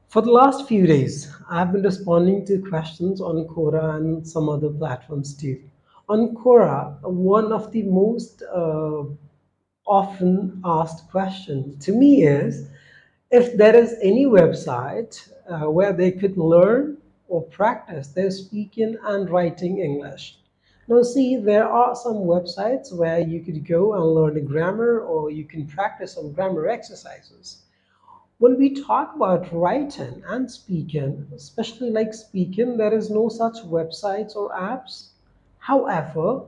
For the last few days, I've been responding to questions on Quora and some other platforms too. On Quora, one of the most often asked question to me is if there is any website where they could learn or practice their speaking and writing English. Now, see, there are some websites where you could go and learn a grammar or you can practice some grammar exercises. When we talk about writing and speaking, especially like speaking, there is no such websites or apps. However,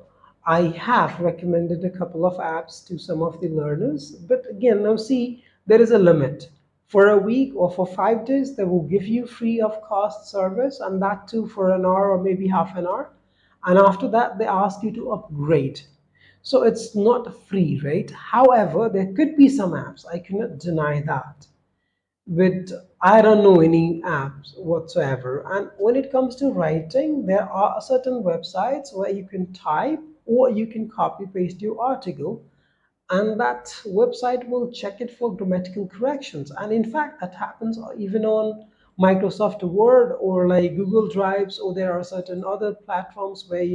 I have recommended a couple of apps to some of the learners. But again, now see, there is a limit. For a week or for 5 days, they will give you free of cost service, and that too for an hour or maybe half an hour. And after that, they ask you to upgrade. So it's not free, right? However, there could be some apps. I cannot deny that, but I don't know any apps whatsoever. And when it comes to writing, there are certain websites where you can type or you can copy paste your article, and that website will check it for grammatical corrections. And in fact, that happens even on Microsoft Word or like Google Drives, or there are certain other platforms where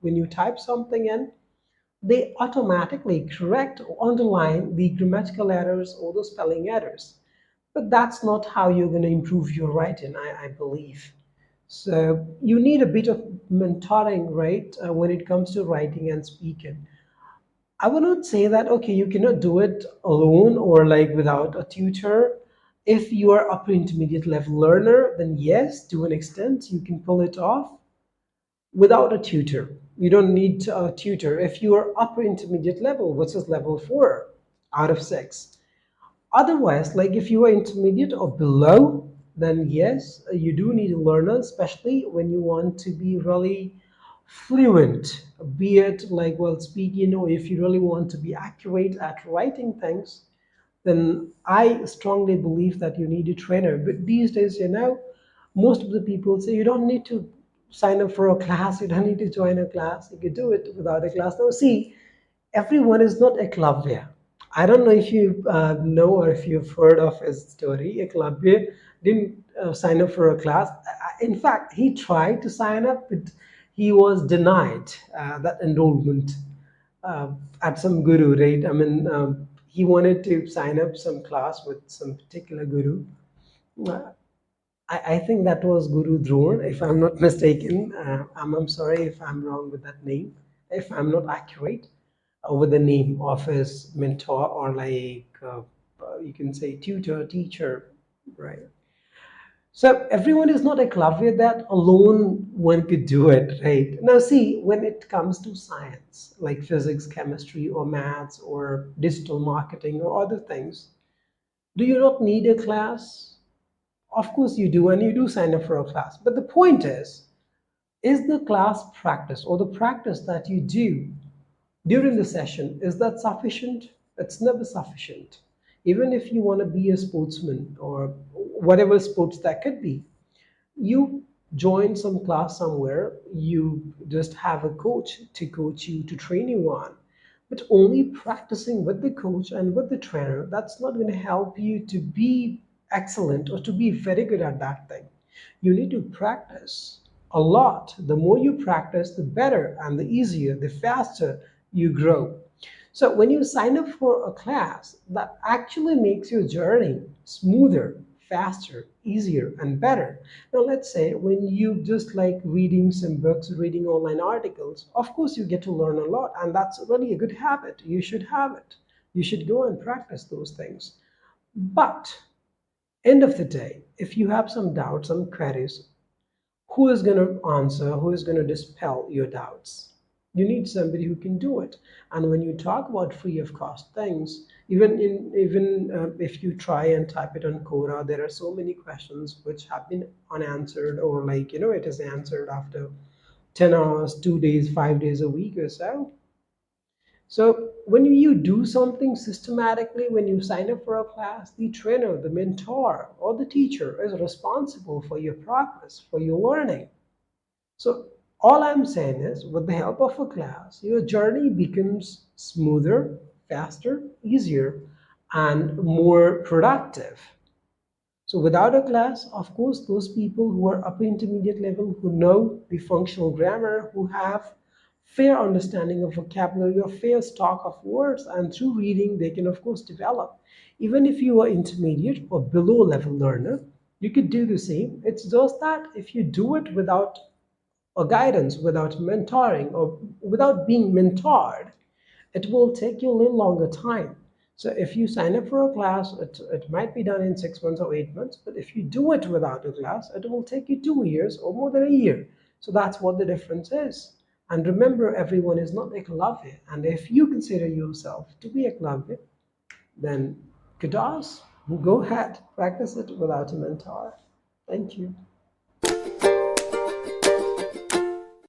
when you type something in, they automatically correct or underline the grammatical errors or the spelling errors. But that's not how you're going to improve your writing, I believe. So you need a bit of mentoring, right, when it comes to writing and speaking. I would not say that, okay, you cannot do it alone or like without a tutor. If you are upper intermediate level learner, then yes, to an extent, you can pull it off without a tutor. You don't need a tutor if you are upper intermediate level, which is level 4 out of 6. Otherwise, like if you are intermediate or below, then yes, you do need a learner, especially when you want to be really fluent, be it like while speaking, or if you really want to be accurate at writing things, then I strongly believe that you need a trainer. But these days, most of the people say you don't need to sign up for a class, you don't need to join a class, you could do it without a class. Now, see, everyone is not a Eklavya. I don't know if you know or if you've heard of his story. Eklavya didn't sign up for a class. In fact, he tried to sign up, but he was denied that enrollment uh, at some guru, right? I mean, he wanted to sign up some class with some particular guru. Uh, I think that was Guru Drone, if I'm not mistaken. I'm sorry if I'm wrong with that name, if I'm not accurate with the name of his mentor or like you can say tutor, teacher, right? So everyone is not a Klavya that alone one could do it, right? Now see, when it comes to science, like physics, chemistry, or maths, or digital marketing, or other things, do you not need a class? Of course you do, and you do sign up for a class. But the point is the class practice or the practice that you do during the session, is that sufficient? It's never sufficient. Even if you want to be a sportsman or whatever sports that could be, you join some class somewhere, you just have a coach to coach you, to train you on. But only practicing with the coach and with the trainer, that's not going to help you to be excellent or to be very good at that thing. You need to practice a lot. The more you practice, the better and the easier, the faster you grow. So when you sign up for a class, that actually makes your journey smoother, faster, easier, and better. Now, let's say when you just like reading some books, reading online articles, of course you get to learn a lot, and that's really a good habit. You should have it. You should go and practice those things. But end of the day, if you have some doubts, some queries, who is going to answer, who is going to dispel your doubts? You need somebody who can do it. And when you talk about free of cost things, even if you try and type it on Quora, there are so many questions which have been unanswered, or like it is answered after 10 hours, 2 days, 5 days, a week or so. So when you do something systematically, when you sign up for a class, the trainer, the mentor, or the teacher is responsible for your progress, for your learning. So all I'm saying is, with the help of a class, your journey becomes smoother, faster, easier, and more productive. So without a class, of course, those people who are upper intermediate level, who know the functional grammar, who have fair understanding of vocabulary or fair stock of words, and through reading, they can of course develop. Even if you are intermediate or below level learner, you could do the same. It's just that if you do it without a guidance, without mentoring, or without being mentored, it will take you a little longer time. So if you sign up for a class, it might be done in 6 months or 8 months. But if you do it without a class, it will take you 2 years or more than a year. So that's what the difference is. And remember, everyone is not a eklavya. And if you consider yourself to be a eklavya, then kudos, go ahead, practice it without a mentor. Thank you.